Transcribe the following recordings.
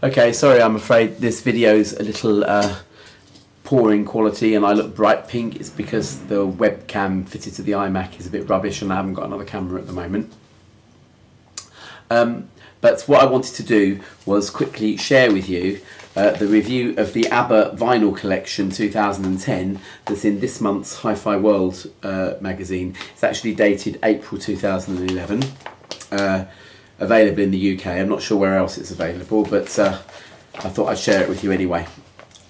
Okay, sorry, I'm afraid this video's a little poor in quality and I look bright pink. It's because the webcam fitted to the iMac is a bit rubbish and I haven't got another camera at the moment. But what I wanted to do was quickly share with you the review of the ABBA vinyl collection 2010 that's in this month's Hi-Fi World magazine. It's actually dated April 2011. Available in the UK. I'm not sure where else it's available, but I thought I'd share it with you anyway.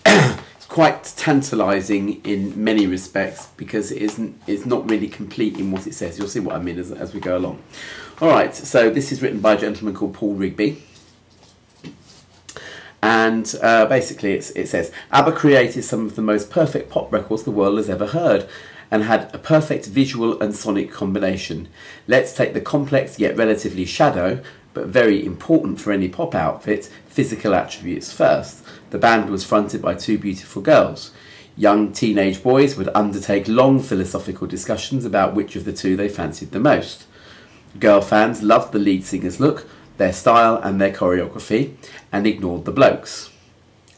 It's quite tantalising in many respects because it's not really complete in what it says. You'll see what I mean as we go along. Alright, so this is written by a gentleman called Paul Rigby. And basically it says, ABBA created some of the most perfect pop records the world has ever heard, and had a perfect visual and sonic combination. Let's take the complex yet relatively shallow, but very important for any pop outfit, physical attributes first. The band was fronted by two beautiful girls. Young teenage boys would undertake long philosophical discussions about which of the two they fancied the most. Girl fans loved the lead singer's look, their style and their choreography, and ignored the blokes.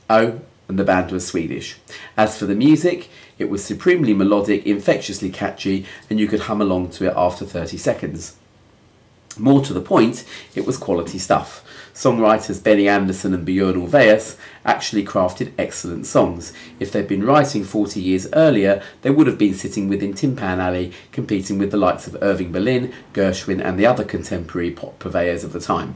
Oh, and the band was Swedish. As for the music, it was supremely melodic, infectiously catchy, and you could hum along to it after 30 seconds. More to the point, it was quality stuff. Songwriters Benny Andersson and Björn Ulvaeus actually crafted excellent songs. If they'd been writing 40 years earlier, they would have been sitting within Tin Pan Alley, competing with the likes of Irving Berlin, Gershwin and the other contemporary pop purveyors of the time.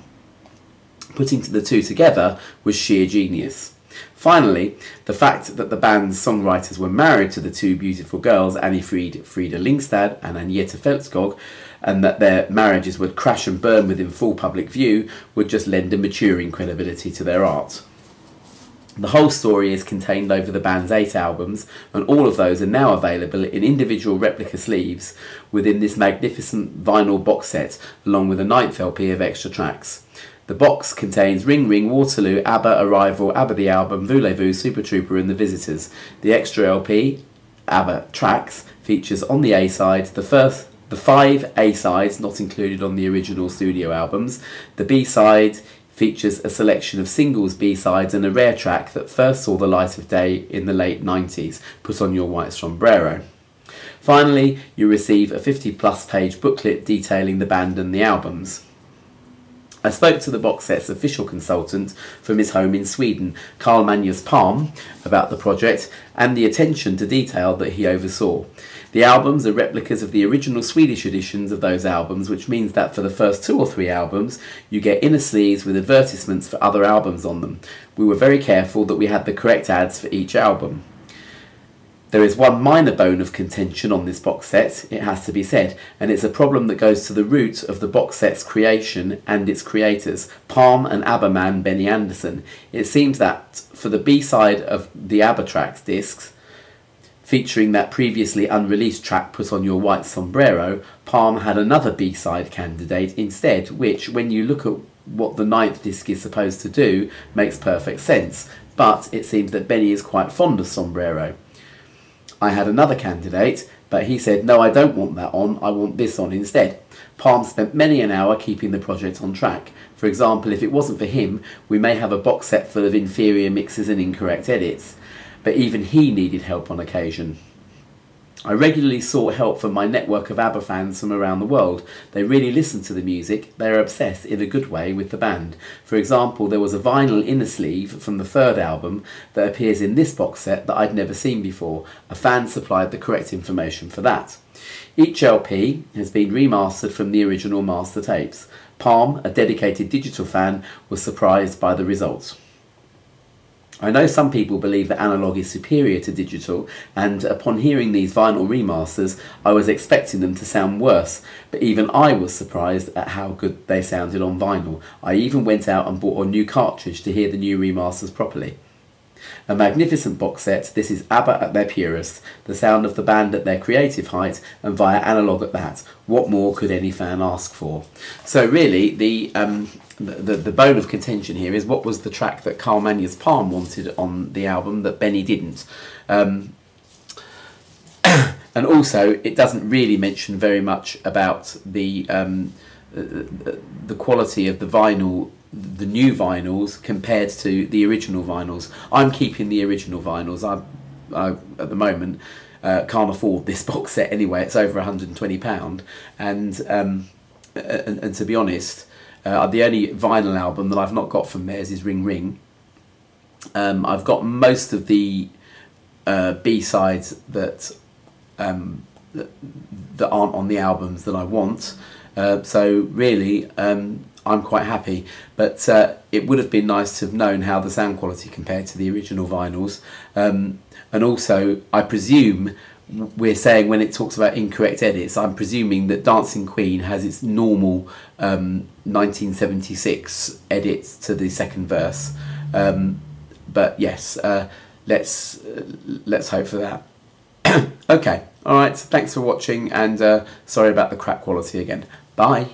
Putting the two together was sheer genius. Finally, the fact that the band's songwriters were married to the two beautiful girls, Annie Fried, Frida Lingstad and Agneta Feltskog, and that their marriages would crash and burn within full public view, would just lend a maturing credibility to their art. The whole story is contained over the band's 8 albums, and all of those are now available in individual replica sleeves within this magnificent vinyl box set, along with a 9th LP of extra tracks. The box contains Ring Ring, Waterloo, ABBA, Arrival, ABBA the Album, Voulez-Vous, Super Trooper and The Visitors. The extra LP, ABBA Tracks, features on the A-side the 5 A-sides not included on the original studio albums. The B-side features a selection of singles B-sides and a rare track that first saw the light of day in the late 90s, Put On Your White Sombrero. Finally, you receive a 50-plus page booklet detailing the band and the albums. I spoke to the box set's official consultant from his home in Sweden, Carl Magnus Palm, about the project and the attention to detail that he oversaw. The albums are replicas of the original Swedish editions of those albums, which means that for the first 2 or 3 albums, you get inner sleeves with advertisements for other albums on them. We were very careful that we had the correct ads for each album. There is one minor bone of contention on this box set, it has to be said, and it's a problem that goes to the root of the box set's creation and its creators, Palm and ABBA man Benny Andersson. It seems that for the B-side of the ABBA Tracks discs, featuring that previously unreleased track Put On Your White Sombrero, Palm had another B-side candidate instead, which, when you look at what the 9th disc is supposed to do, makes perfect sense. But it seems that Benny is quite fond of Sombrero. I had another candidate, but he said, no, I don't want that on, I want this on instead. Palm spent many an hour keeping the project on track. For example, if it wasn't for him, we may have a box set full of inferior mixes and incorrect edits. But even he needed help on occasion. I regularly sought help from my network of ABBA fans from around the world. They really listen to the music, they are obsessed in a good way with the band. For example, there was a vinyl inner sleeve from the 3rd album that appears in this box set that I'd never seen before. A fan supplied the correct information for that. Each LP has been remastered from the original master tapes. Palm, a dedicated digital fan, was surprised by the results. I know some people believe that analogue is superior to digital, and upon hearing these vinyl remasters, I was expecting them to sound worse, but even I was surprised at how good they sounded on vinyl. I even went out and bought a new cartridge to hear the new remasters properly. A magnificent box set, this is ABBA at their purest, the sound of the band at their creative height, and via analogue at that. What more could any fan ask for? So really, the bone of contention here is what was the track that Carl Magnus Palm wanted on the album that Benny didn't. And also, it doesn't really mention very much about the quality of the vinyl the new vinyls compared to the original vinyls. I'm keeping the original vinyls. I at the moment can't afford this box set anyway. It's over £120, and to be honest, the only vinyl album that I've not got from theirs is Ring Ring. I've got most of the B-sides that that aren't on the albums that I want, so really I'm quite happy, but it would have been nice to have known how the sound quality compared to the original vinyls, and also I presume we're saying when it talks about incorrect edits, I'm presuming that Dancing Queen has its normal 1976 edits to the second verse, but yes, let's hope for that. Okay, alright, thanks for watching, and sorry about the crap quality again. Bye.